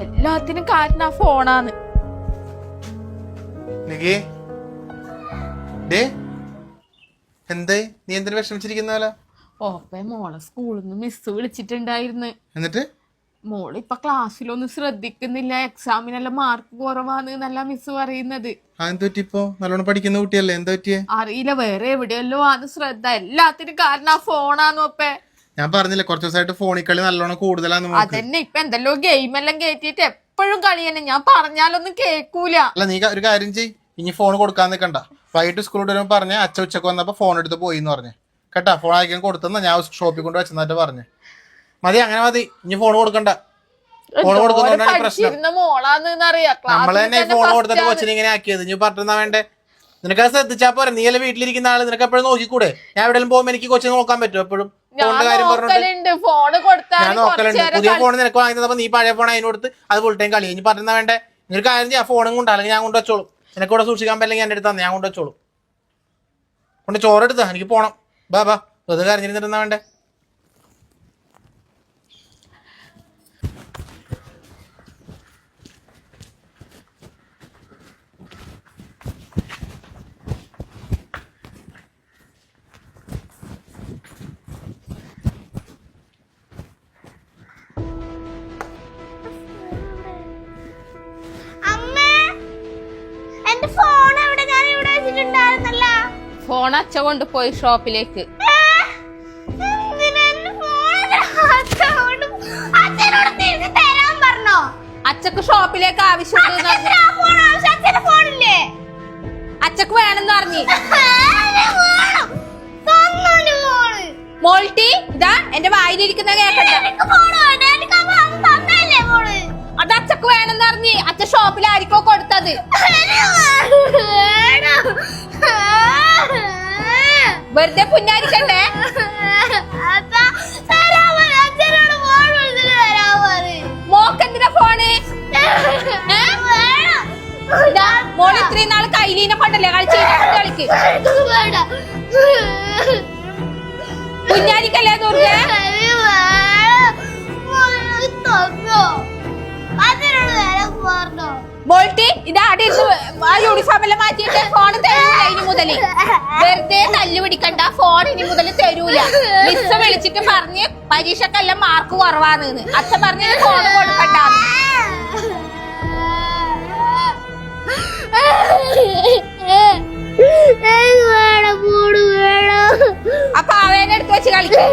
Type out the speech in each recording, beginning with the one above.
എല്ലാത്തിനും കാരണം ആ ഫോണാണ്. എന്തായി? നീ എന്തിനു വിഷമിച്ചിരിക്കുന്ന? മോളെ സ്കൂളിൽ നിന്ന് മിസ് വിളിച്ചിട്ടുണ്ടായിരുന്നു. എന്നിട്ട് മോള് ഇപ്പൊ ക്ലാസ്സിലൊന്നും ശ്രദ്ധിക്കുന്നില്ല, എക്സാമിനെല്ലാം മാർക്ക് കുറവാന്ന് നല്ല മിസ് പറയുന്നത്. നല്ലോണം പഠിക്കുന്ന കുട്ടിയല്ലേ, എന്താ പറ്റിയേ? അറിയില്ല, വേറെ എവിടെയല്ലോ ആണ് ശ്രദ്ധ. എല്ലാത്തിനും കാരണം ആ ഫോണാന്ന്. ഞാൻ പറഞ്ഞില്ലേ കുറച്ച് ദിവസമായിട്ട് ഫോണിൽ കളി നല്ലോണം കൂടുതലാന്ന്. അതന്നെ, ഇപ്പൊ എന്തെല്ലോ ഗെയിം എല്ലാം കേറ്റിട്ട് എപ്പോഴും കളി തന്നെ. ഞാൻ പറഞ്ഞാലൊന്നും കേക്കൂല. അല്ല, നീ ഒരു കാര്യം ചെയ്യ്, ഇനി ഫോൺ കൊടുക്കാൻ നിൽക്കണ്ട. വൈകിട്ട് സ്കൂളിൽ വരുമ്പോ പറഞ്ഞ അച്ഛ ഉച്ചക്ക് വന്നപ്പോ ഫോൺ എടുത്ത് പോയി എന്ന് പറഞ്ഞു കേട്ടാ. ഫോൺ അയക്കാൻ കൊടുത്തെന്ന് ഞാൻ ഷോപ്പിൽ കൊണ്ട് വെച്ചെന്നിട്ട് പറഞ്ഞു. മതി, അങ്ങനെ മതി, ഇനി ഫോൺ കൊടുക്കണ്ട. ഫോൺ കൊടുക്കുന്നോണ്ടാണ് പ്രശ്നം. നമ്മള് തന്നെ ഫോൺ കൊടുത്തിട്ട് കൊച്ചിനെ ഇങ്ങനെ ആക്കിയത്. ഇനി പറഞ്ഞാ വേണ്ടേ? നിനക്ക് അത് ശ്രദ്ധിച്ചാ പോരെ? നീ അല്ലേ വീട്ടിലിരിക്കുന്ന ആള്, നിനക്ക് എപ്പോഴും നോക്കിക്കൂടെ? ഞാൻ എവിടെയും പോകുമ്പോ എനിക്ക് കൊച്ചിനെ നോക്കാൻ പറ്റും എപ്പോഴും? ഫോണിന്റെ കാര്യം പറഞ്ഞോണ്ട് ഞാൻ നോക്കലുണ്ട്. പുതിയ ഫോൺ നിനക്ക് വാങ്ങി തന്നപ്പോ നീ പഴയ ഫോൺ അതിന് കൊടുത്ത് അത് ഫുൾ ടൈം കളി. ഇനി പറഞ്ഞാ വേണ്ടേ? നിനക്ക് കാര്യം ചെയ്യാം, ഫോണും കൊണ്ട് അല്ലെങ്കിൽ ഞാൻ കൊണ്ട് വെച്ചോളൂ. നിനക്ക് ഇവിടെ സൂക്ഷിക്കാൻ പറ്റില്ലെങ്കിൽ എന്റെ അടുത്ത് തന്നെ ഞാൻ കൊണ്ട് വെച്ചോളൂ. കൊണ്ട് ചോറെടുത്താ, എനിക്ക് പോണം. ബാ വെറുതെ കരഞ്ഞിരുന്നിരുന്നാ വേണ്ടേ? ഫോൺ അച്ഛ കൊണ്ടുപോയി ഷോപ്പിലേക്ക്. അച്ഛക്ക് ഷോപ്പിലേക്ക് ആവശ്യമുണ്ട്. അച്ഛക്ക് വേണമെന്ന് പറഞ്ഞു. മോൾട്ടി, ഇതാ എന്റെ വായിലിരിക്കുന്ന കേക്കട്ടെ. അത് അച്ഛക്ക് വേണമെന്ന് പറഞ്ഞു. അച്ഛൻ ഷോപ്പിൽ ആയിരിക്കോ കൊടുത്തത്. വെറുതെ പുന്നാരിക്കണ്ടേ? മോക്കെന്തിനാ ഫോണ്? മോള് ഇത്രയും നാള് കൈലീനെ കൊണ്ടല്ലേ കളിക്ക്. പുന്നാരിക്കല്ലേ ദുർഗേ? ബോൾട്ടി, ഇതാ ആ യൂണിഫോം എല്ലാം മാറ്റിയിട്ട് ഫോൺ തരൂല. ഇനി മുതല് വെറുതെ തല്ലു പിടിക്കണ്ട. ഫോൺ ഇനി മുതൽ തരൂല. മിസ് വിളിച്ചിട്ട് പറഞ്ഞ് പരീക്ഷക്കെല്ലാം മാർക്ക് കുറവാന്ന്. അച്ഛൻ പറഞ്ഞ് ഫോൺ കൊടുക്കണ്ട. അപ്പൊ അവനെ എടുത്ത് വെച്ച് കളിക്കും.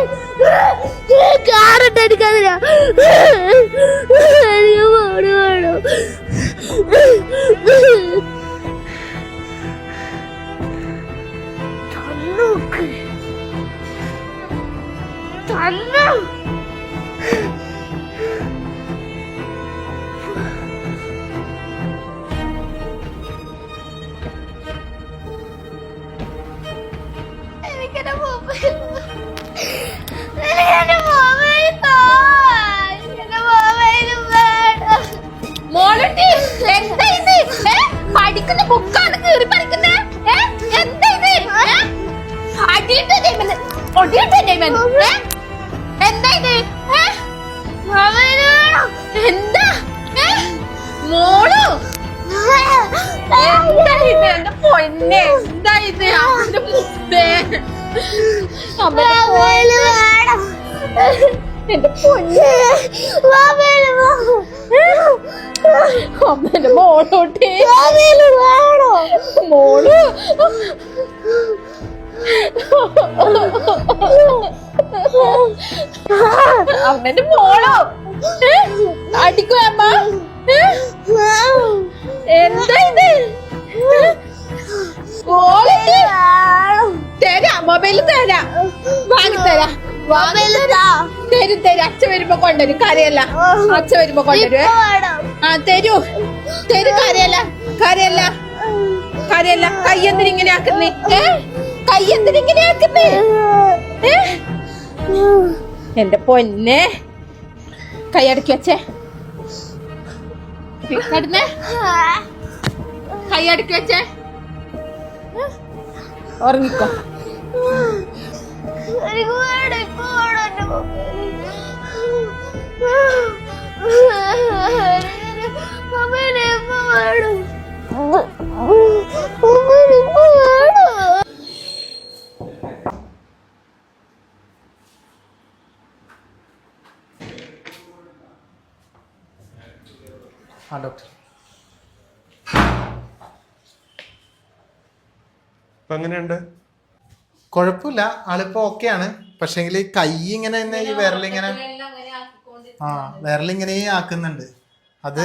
പഠിക്കുന്ന ബുക്കാണ് കീറി പഠിക്കുന്നേ. എന്താ ഇത്? എന്താ ഇത്? എന്താ മോളു? എന്താ ഇത്? എന്റെ പൊന്നെ, എന്താ ഇത്? അവന്റെ മുത്തേ, എന്റെ പൊന്നെ, അമ്മേന്റെ മോളോട്ടെ മോള്. അമ്മേന്റെ മോളോ അടിക്കും അമ്മ. എന്താ ഇത്? തരാം, മൊബൈല് തരാം, വാങ്ങിത്തരാം. തരും. അച്ഛൻ വരുമ്പോ കൊണ്ടുവരും. കരയല്ല, അച്ഛൻ വരുമ്പോ കൊണ്ടുവരും. തരൂ. കരയല്ല. കയ്യെന്തിനിങ്ങനെ ആക്കുന്നേ? കയ്യെന്തിനിങ്ങനെ ആക്കുന്നേ? എന്റെ പൊന്നെ, കൈയടക്കി വെച്ചേ. കൈയടക്കി വെച്ചേ. ഉറങ്ങിക്കോ. എനിക്ക് ആ ഡോക്ടർ. ഇപ്പൊ എങ്ങനെയുണ്ട്? കുഴപ്പമില്ല, ആളിപ്പോ ഓക്കെയാണ്. പക്ഷെങ്കിൽ കൈ ഇങ്ങനെ തന്നെ ഈ വിരലിങ്ങനെ വിരലിങ്ങനെ ആക്കുന്നുണ്ട്. അത്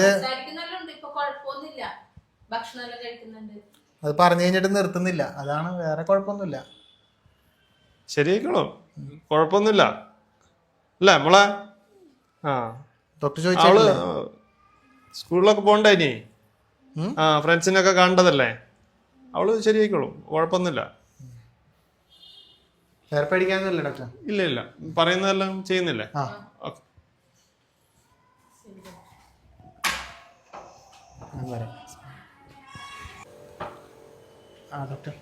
അത് പറഞ്ഞു കഴിഞ്ഞിട്ട് നിർത്തുന്നില്ല. അതാണ്, വേറെ കുഴപ്പമൊന്നുമില്ല. ശരിയായിക്കോളൂ, കുഴപ്പമൊന്നുമില്ല അല്ലേ മോളെ? ആ ഡോക്ടർ അവള് ചോദിച്ചില്ലേ? സ്കൂളിലൊക്കെ പോണ്ടേ ഇനി? ആ ഫ്രണ്ട്സിനൊക്കെ കണ്ടതല്ലേ? അവള് ശരിയായിക്കോളും, കുഴപ്പമൊന്നുമില്ല. വേറെ പേടിക്കാനൊന്നുമില്ല ഡോക്ടർ? ഇല്ല ഇല്ല, പറയുന്നതെല്ലാം ചെയ്യുന്നില്ലേ? ആ ഓക്കെ. ആ ഡോക്ടർ,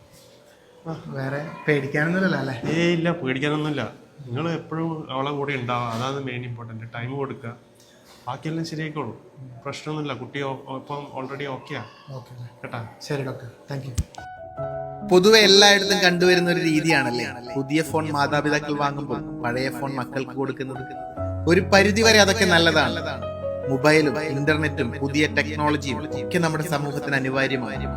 വേറെ പേടിക്കാനൊന്നുമില്ലല്ലോ അല്ലേ? ഇല്ല, പേടിക്കാനൊന്നുമില്ല. നിങ്ങൾ എപ്പോഴും അവളെ കൂടെ ഉണ്ടാവുക, അതാണ് മെയിൻ ഇമ്പോർട്ടൻറ്റ്. ടൈം കൊടുക്കുക, ബാക്കിയെല്ലാം ശരിയായിക്കോളൂ. പ്രശ്നമൊന്നുമില്ല. കുട്ടി ഇപ്പം ഓൾറെഡി ഓക്കെയാ. ഓക്കെ കേട്ടാ? ശരി ഡോക്ടർ, താങ്ക് യു. പൊതുവെ എല്ലായിടത്തും കണ്ടുവരുന്ന ഒരു രീതിയാണല്ലേ പുതിയ ഫോൺ മാതാപിതാക്കൾ വാങ്ങുമ്പോൾ പഴയ ഫോൺ മക്കൾക്ക് കൊടുക്കുന്നത്. ഒരു പരിധിവരെ അതൊക്കെ നല്ലതാണ്. മൊബൈലും ഇന്റർനെറ്റും പുതിയ ടെക്നോളജിയും ഒക്കെ നമ്മുടെ സമൂഹത്തിന് അനിവാര്യമാണ്.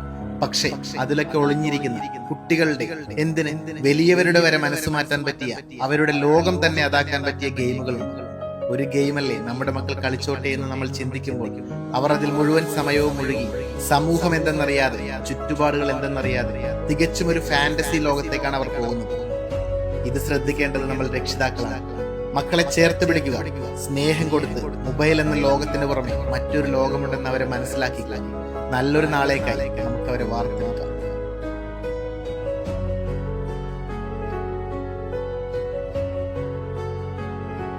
പക്ഷേ അതിലൊക്കെ ഒളിഞ്ഞിരിക്കുന്ന കുട്ടികളുടെ, എന്തിന് വലിയവരുടെ വരെ മനസ്സ് മാറ്റാൻ പറ്റിയ, അവരുടെ ലോകം തന്നെ അതാക്കാൻ പറ്റിയ ഗെയിമുകളുണ്ട്. ഒരു ഗെയിമല്ലേ നമ്മുടെ മക്കൾ കളിച്ചോട്ടെ എന്ന് നമ്മൾ ചിന്തിക്കുമ്പോൾ അവർ അതിൽ മുഴുവൻ സമയവും മുഴുകി സമൂഹം എന്തെന്നറിയാതെ, ചുറ്റുപാടുകൾ എന്തെന്നറിയാതെ തികച്ചും ഒരു ഫാന്റസി ലോകത്തേക്കാണ് അവർ പോകുന്നത്. ഇത് ശ്രദ്ധിക്കേണ്ടത് നമ്മൾ രക്ഷിതാക്കളാണ്. മക്കളെ ചേർത്ത് പിടിക്കുക, സ്നേഹം കൊടുത്ത് മൊബൈൽ എന്ന ലോകത്തിന് പുറമെ മറ്റൊരു ലോകമുണ്ടെന്ന് അവരെ മനസ്സിലാക്കി നല്ലൊരു നാളേക്കായി നമുക്ക് അവരെ വാർത്തെടുക്കാം.